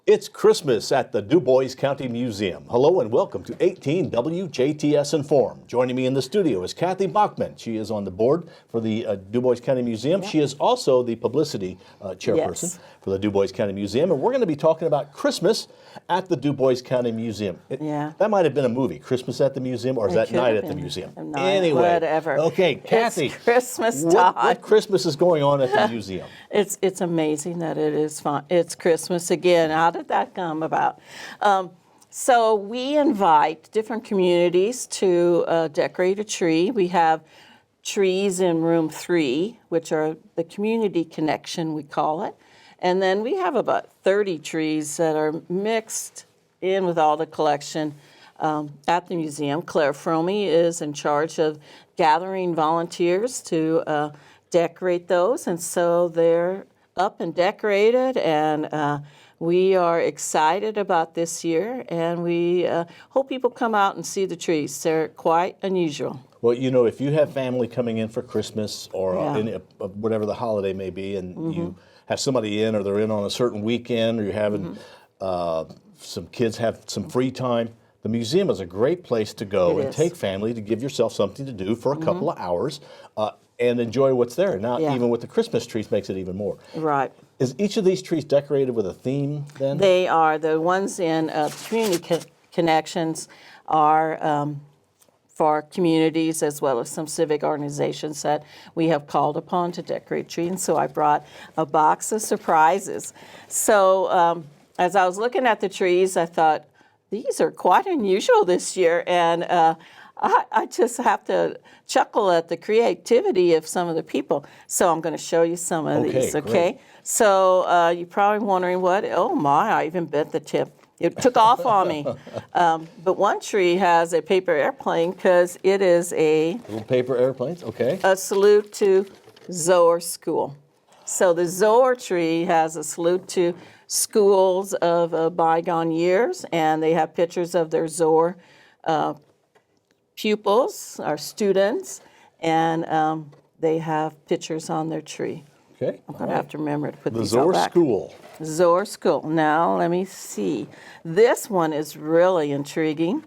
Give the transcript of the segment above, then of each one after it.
It's Christmas at the Dubois County Museum. Hello and welcome to 18 WJTS in.form. Joining me in the studio is Kathy Bachman. She is on the board for the Dubois County Museum. Yep. She is also the publicity chairperson for the Dubois County Museum. And we're going to be talking about Christmas at the Dubois County Museum. That might have been a movie, Christmas at the Museum, or is that Night at the Museum? Anyway, whatever. Okay, Kathy. It's Christmas time. What Christmas is going on at the museum? It's amazing that it is fun. It's Christmas again. How did that come about? So we invite different communities to decorate a tree. We have trees in room 3, which are the community connection, we call it. And then we have about 30 trees that are mixed in with all the collection at the museum. Claire Fromey is in charge of gathering volunteers to decorate those, and so they're up and decorated, and we are excited about this year, and we hope people come out and see the trees. They're quite unusual. Well, you know, if you have family coming in for Christmas or whatever the holiday may be, and you have somebody in, or they're in on a certain weekend, or you're having some kids have some free time, the museum is a great place to go and take family to give yourself something to do for a couple of hours and enjoy what's there. Now, even with the Christmas trees makes it even more. Right. Is each of these trees decorated with a theme then? They are. The ones in community connections are for communities as well as some civic organizations that we have called upon to decorate trees. And so I brought a box of surprises. So as I was looking at the trees, I thought, these are quite unusual this year. And I just have to chuckle at the creativity of some of the people. So I'm going to show you some of these, okay? Great. So you're probably wondering what, oh my, I even bent the tip. It took off on me. But one tree has a paper airplane because it is a... Little paper airplanes, okay. A salute to Zoar School. So the Zoar tree has a salute to schools of bygone years, and they have pictures of their Zoar pupils, our students, and they have pictures on their tree. Okay. I'm going to have to remember to put the these all back. The Zoar School. Zoar School. Now, let me see. This one is really intriguing.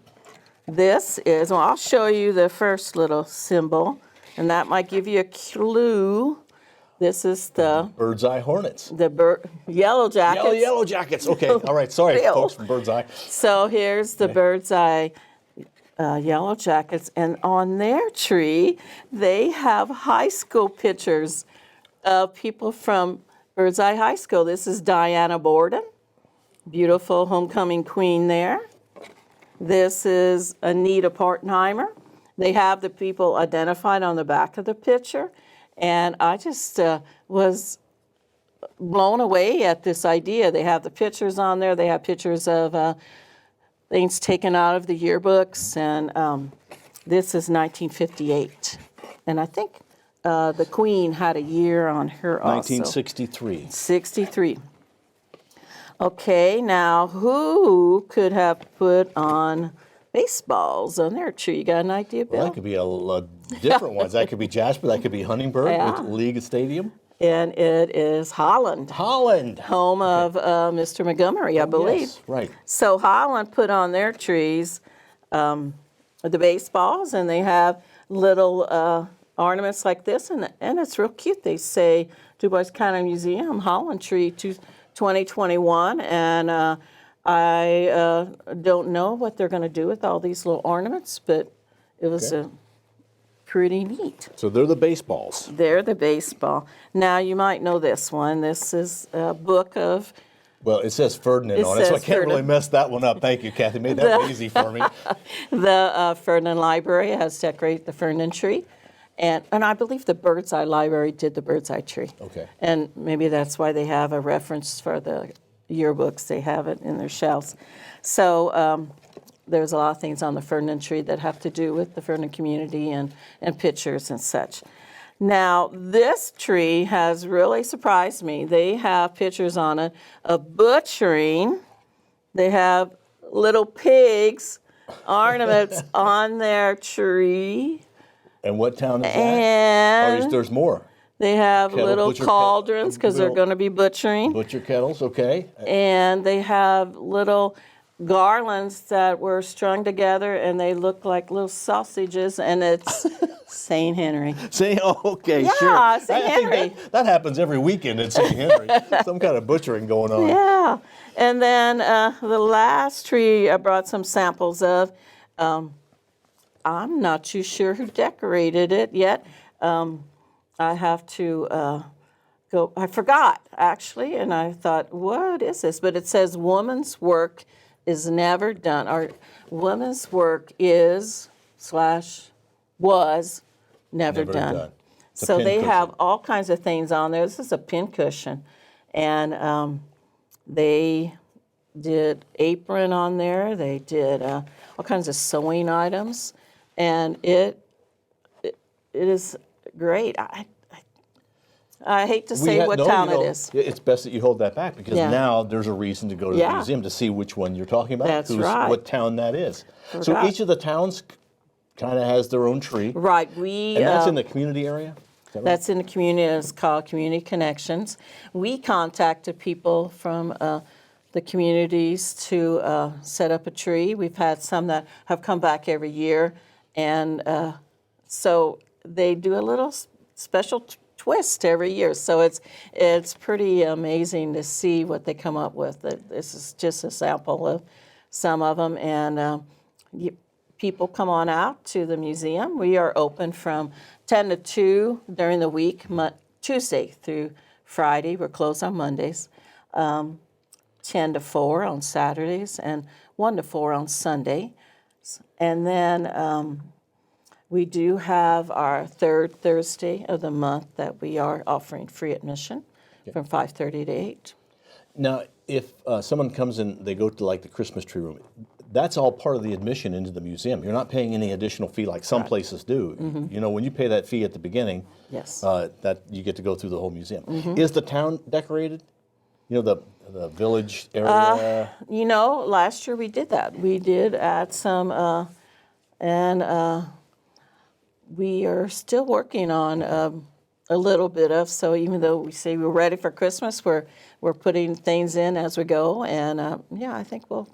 This is, well, I'll show you the first little symbol, and that might give you a clue. This is the... Bird's Eye Hornets. The Yellow Jackets. Yellow Jackets. Okay. All right. Sorry, folks from Bird's Eye. So here's the Bird's Eye Yellow Jackets, and on their tree, they have high school pictures of people from Bird's Eye High School. This is Diana Borden, beautiful homecoming queen there. This is Anita Portenheimer. They have the people identified on the back of the picture, and I just was blown away at this idea. They have the pictures on there. They have pictures of things taken out of the yearbooks, and this is 1958. And I think the Queen had a year on her also. 1963. 63. Okay, now who could have put on baseballs on their tree? You got an idea, Bill? Well, that could be a different ones. That could be Jasper. That could be Huntingburg with League Stadium. And it is Holland. Holland. Home of Mr. Montgomery, I believe. Yes, right. So Holland put on their trees the baseballs, and they have little ornaments like this, and it's real cute. They say Dubois County Museum, Holland Tree 2021, and I don't know what they're going to do with all these little ornaments, but it was pretty neat. So they're the baseballs. They're the baseball. Now, you might know this one. This is a book of... Well, it says Ferdinand on it, so I can't really mess that one up. Thank you, Kathy. Made that easy for me. The Ferdinand Library has decorated the Ferdinand tree. And I believe the Bird's Eye Library did the Bird's Eye tree. Okay. And maybe that's why they have a reference for the yearbooks. They have it in their shelves. So there's a lot of things on the Ferdinand tree that have to do with the Ferdinand community and pictures and such. Now, this tree has really surprised me. They have pictures on it of butchering. They have little pigs ornaments on their tree. And what town is that? And there's more. They have little butcher cauldrons because they're little going to be butchering. butcher kettles, okay. And they have little garlands that were strung together, and they look like little sausages, and it's St. Henry. Say, oh, okay, Yeah, sure. St. I think Henry. that happens every weekend at St. Henry. Some kind of butchering going on. Yeah. And then the last tree I brought some samples of. I'm not too sure who decorated it yet. I have to go. I forgot, actually, and I thought, what is this? But it says woman's work is never done. Or woman's work is / was never done. It's a So pin they cushion. have all kinds of things on there. This is a pin cushion. And they did apron on there. They did all kinds of sewing items. And it is great. I hate to say what town it is. It's best that you hold that back because Yeah. now there's a reason to go to the Yeah. museum to see which one you're talking about. That's right. What town that is. So Forgot. each of the towns kind of has their own tree. Right. And that's in the community area? Is that right? That's in the community. It's called Community Connections. We contacted people from the communities to set up a tree. We've had some that have come back every year. And so they do a little special twist every year. So it's pretty amazing to see what they come up with. This is just a sample of some of them. And people come on out to the museum. We are open from 10 to 2 during the week, Tuesday through Friday. We're closed on Mondays. 10 to 4 on Saturdays, and 1 to 4 on Sunday. And then we do have our third Thursday of the month that we are offering free admission from 5:30 to 8. Now, if someone comes in, they go to like the Christmas tree room, that's all part of the admission into the museum. You're not paying any additional fee like some places do. You know, when you pay that fee at the beginning, Yes. that you get to go through the whole museum. Is the town decorated? You know, the village area? You know, last year we did that. We did add some, and we are still working on a little bit of. So even though we say we're ready for Christmas, we're putting things in as we go. And yeah, I think we'll.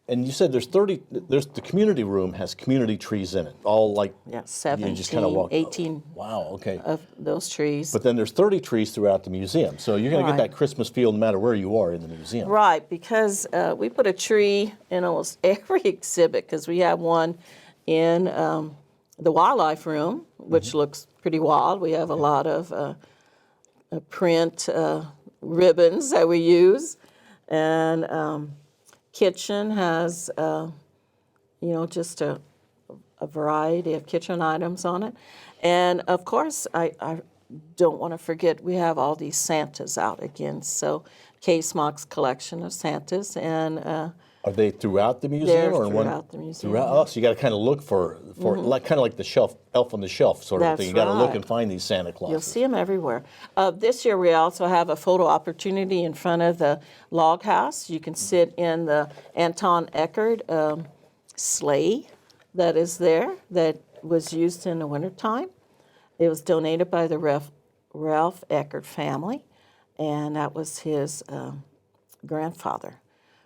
And you said there's the community room has community trees in it, all like, Yeah, you 17, just kind of walk. 18 Wow, okay. of those trees. But then there's 30 trees throughout the museum. So you're going to get Right. that Christmas feel no matter where you are in the museum. Right, because we put a tree in almost every exhibit, because we have one in the wildlife room, which looks pretty wild. We have a lot of print ribbons that we use. And kitchen has, just a variety of kitchen items on it. And of course, I don't want to forget, we have all these Santas out again. So Case Mock's collection of Santas, and Are they throughout the museum? they're or in one? throughout the museum. Throughout, oh, so you got to kind of look for like kind of like the shelf, elf on the shelf sort of That's thing. You got to look right. and find these Santa Clauses. You'll see them everywhere. This year, we also have a photo opportunity in front of the log house. You can sit in the Anton Eckert sleigh that is there, that was used in the wintertime. It was donated by the Ralph Eckert family, and that was his grandfather.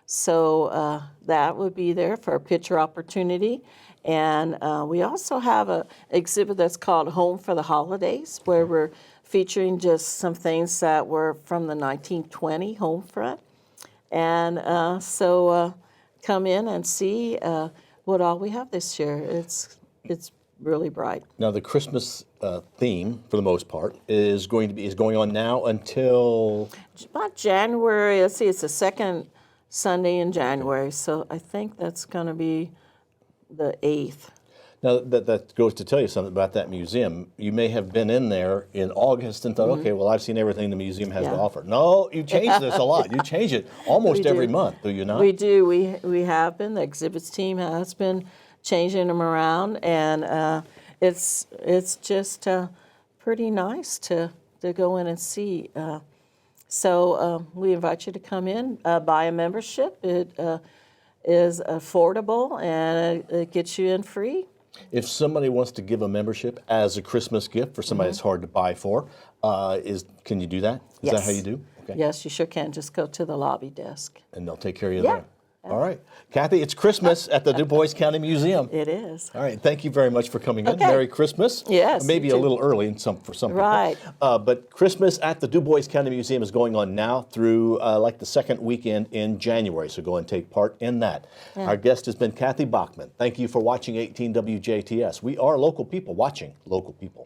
So that would be there for a picture opportunity. And we also have an exhibit that's called Home for the Holidays, where we're featuring just some things that were from the 1920 home front. And so come in and see what all we have this year. It's really bright. Now the Christmas theme, for the most part, is going on now until. About January, let's see, it's the second Sunday in January, so I think that's going to be the 8th. Now that goes to tell you something about that museum. You may have been in there in August and thought, okay, well, I've seen everything the museum has to Yeah. offer. No, you change this a lot. You change it almost We every do. month, do you not? We do. We have been. The exhibits team has been changing them around, and it's just pretty nice to go in and see. So we invite you to come in, buy a membership. It is affordable, and it gets you in free. If somebody wants to give a membership as a Christmas gift for somebody that's hard to buy for, can you do that? Is that how you do? Okay. Yes, you sure can. Just go to the lobby desk. And they'll take care of you Yeah. there. All right. Kathy, it's Christmas at the Dubois County Museum. It is. All right. Thank you very much for coming in. Okay. Merry Christmas. Yes, Maybe you a too. little early for some people. Right. But Christmas at the Dubois County Museum is going on now through like the second weekend in January. So go and take part in that. Yeah. Our guest has been Kathy Bachman. Thank you for watching 18 WJTS. We are local people watching local people.